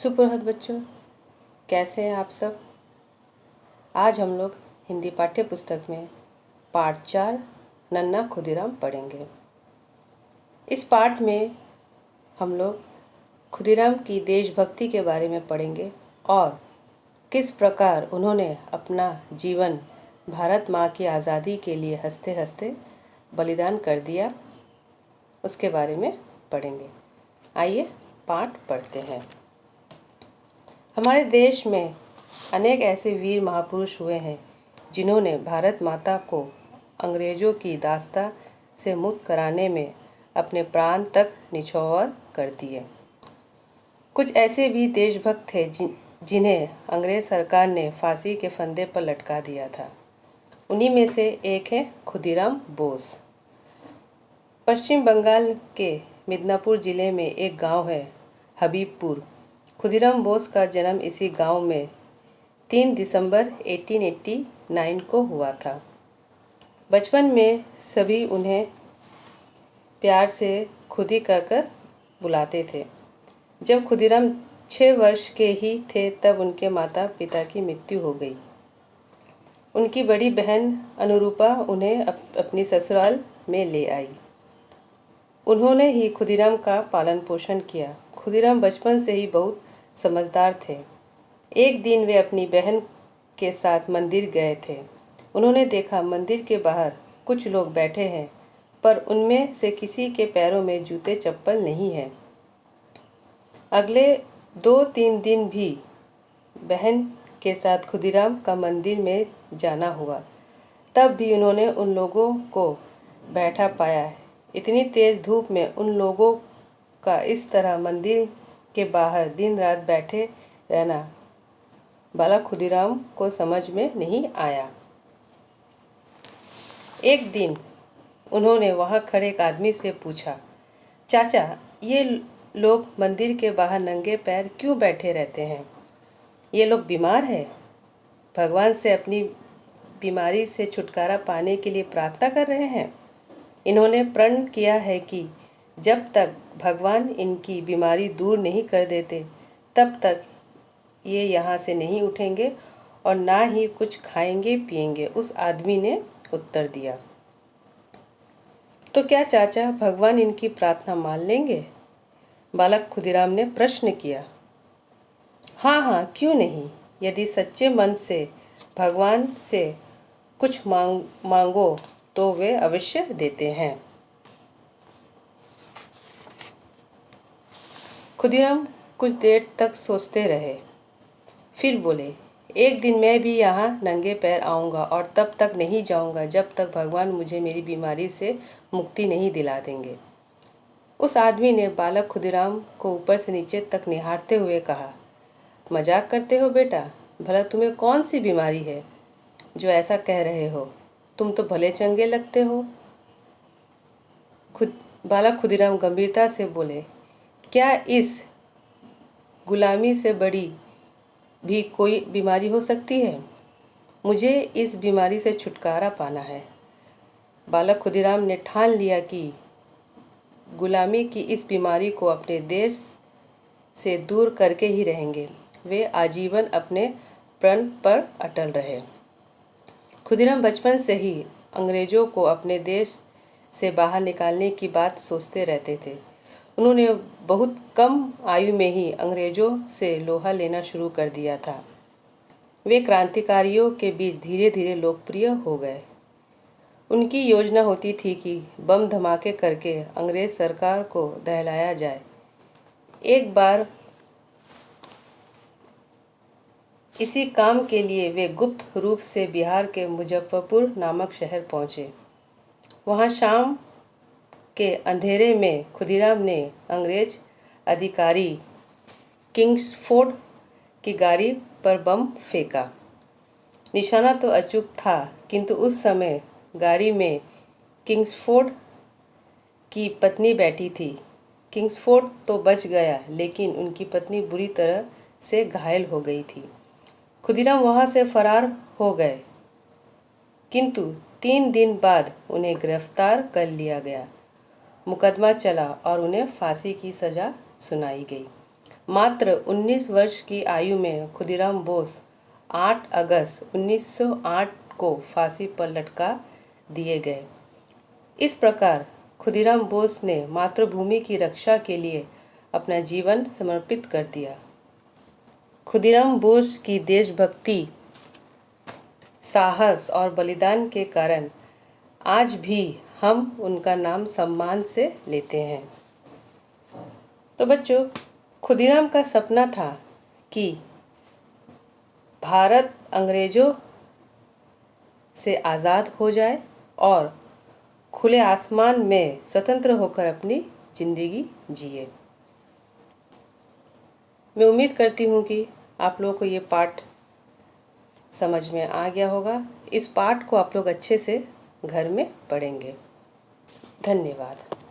सुप्रभात बच्चों, कैसे हैं आप सब। आज हम लोग हिंदी पाठ्य पुस्तक में पाठ 4 नन्ना खुदीराम पढ़ेंगे। इस पाठ में हम लोग खुदीराम की देशभक्ति के बारे में पढ़ेंगे और किस प्रकार उन्होंने अपना जीवन भारत माँ की आज़ादी के लिए हंसते हंसते बलिदान कर दिया, उसके बारे में पढ़ेंगे। आइए पाठ पढ़ते हैं। हमारे देश में अनेक ऐसे वीर महापुरुष हुए हैं जिन्होंने भारत माता को अंग्रेज़ों की दास्ता से मुक्त कराने में अपने प्राण तक निछावर कर दिए। कुछ ऐसे भी देशभक्त थे जिन्हें अंग्रेज़ सरकार ने फांसी के फंदे पर लटका दिया था। उन्हीं में से एक है खुदीराम बोस। पश्चिम बंगाल के मिदनापुर ज़िले में एक गांव है हबीबपुर। खुदीराम बोस का जन्म इसी गांव में 3 दिसंबर 1889 को हुआ था। बचपन में सभी उन्हें प्यार से खुदी कहकर बुलाते थे। जब खुदीराम 6 वर्ष के ही थे तब उनके माता पिता की मृत्यु हो गई। उनकी बड़ी बहन अनुरूपा उन्हें अपनी ससुराल में ले आई। उन्होंने ही खुदीराम का पालन पोषण किया। खुदीराम बचपन से ही बहुत समझदार थे। एक दिन वे अपनी बहन के साथ मंदिर गए थे। उन्होंने देखा मंदिर के बाहर कुछ लोग बैठे हैं, पर उनमें से किसी के पैरों में जूते चप्पल नहीं हैं। अगले 2-3 दिन भी बहन के साथ खुदीराम का मंदिर में जाना हुआ, तब भी उन्होंने उन लोगों को बैठा पाया। इतनी तेज़ धूप में उन लोगों का इस तरह मंदिर के बाहर दिन रात बैठे रहना बालक खुदीराम को समझ में नहीं आया। एक दिन उन्होंने वहां खड़े एक आदमी से पूछा, चाचा, ये लोग मंदिर के बाहर नंगे पैर क्यों बैठे रहते हैं? ये लोग बीमार हैं? भगवान से अपनी बीमारी से छुटकारा पाने के लिए प्रार्थना कर रहे हैं। इन्होंने प्रण किया है कि जब तक भगवान इनकी बीमारी दूर नहीं कर देते तब तक ये यहाँ से नहीं उठेंगे और ना ही कुछ खाएंगे पिएंगे। उस आदमी ने उत्तर दिया, तो क्या चाचा भगवान इनकी प्रार्थना मान लेंगे? बालक खुदीराम ने प्रश्न किया। हाँ, क्यों नहीं। यदि सच्चे मन से भगवान से कुछ मांगो तो वे अवश्य देते हैं। खुदीराम कुछ देर तक सोचते रहे, फिर बोले, एक दिन मैं भी यहाँ नंगे पैर आऊँगा और तब तक नहीं जाऊँगा जब तक भगवान मुझे मेरी बीमारी से मुक्ति नहीं दिला देंगे। उस आदमी ने बालक खुदीराम को ऊपर से नीचे तक निहारते हुए कहा, मजाक करते हो बेटा? भला तुम्हें कौन सी बीमारी है जो ऐसा कह रहे हो? तुम तो भले चंगे लगते हो। बालक खुदीराम गंभीरता से बोले, क्या इस गुलामी से बड़ी भी कोई बीमारी हो सकती है? मुझे इस बीमारी से छुटकारा पाना है। बालक खुदीराम ने ठान लिया कि गुलामी की इस बीमारी को अपने देश से दूर करके ही रहेंगे। वे आजीवन अपने प्रण पर अटल रहे। खुदीराम बचपन से ही अंग्रेज़ों को अपने देश से बाहर निकालने की बात सोचते रहते थे। उन्होंने बहुत कम आयु में ही अंग्रेज़ों से लोहा लेना शुरू कर दिया था। वे क्रांतिकारियों के बीच धीरे धीरे लोकप्रिय हो गए। उनकी योजना होती थी कि बम धमाके करके अंग्रेज़ सरकार को दहलाया जाए। एक बार इसी काम के लिए वे गुप्त रूप से बिहार के मुजफ्फरपुर नामक शहर पहुँचे। वहाँ शाम के अंधेरे में खुदीराम ने अंग्रेज अधिकारी किंग्सफोर्ड की गाड़ी पर बम फेंका। निशाना तो अचूक था, किंतु उस समय गाड़ी में किंग्सफोर्ड की पत्नी बैठी थी। किंग्सफोर्ड तो बच गया, लेकिन उनकी पत्नी बुरी तरह से घायल हो गई थी। खुदीराम वहाँ से फरार हो गए, किंतु 3 दिन बाद उन्हें गिरफ्तार कर लिया गया। मुकदमा चला और उन्हें फांसी की सज़ा सुनाई गई। मात्र 19 वर्ष की आयु में खुदीराम बोस 8 अगस्त 1908 को फांसी पर लटका दिए गए। इस प्रकार खुदीराम बोस ने मातृभूमि की रक्षा के लिए अपना जीवन समर्पित कर दिया। खुदीराम बोस की देशभक्ति, साहस और बलिदान के कारण आज भी हम उनका नाम सम्मान से लेते हैं। तो बच्चों, खुदीराम का सपना था कि भारत अंग्रेजों से आज़ाद हो जाए और खुले आसमान में स्वतंत्र होकर अपनी ज़िंदगी जिए। मैं उम्मीद करती हूँ कि आप लोगों को ये पाठ समझ में आ गया होगा। इस पाठ को आप लोग अच्छे से घर में पढ़ेंगे। धन्यवाद।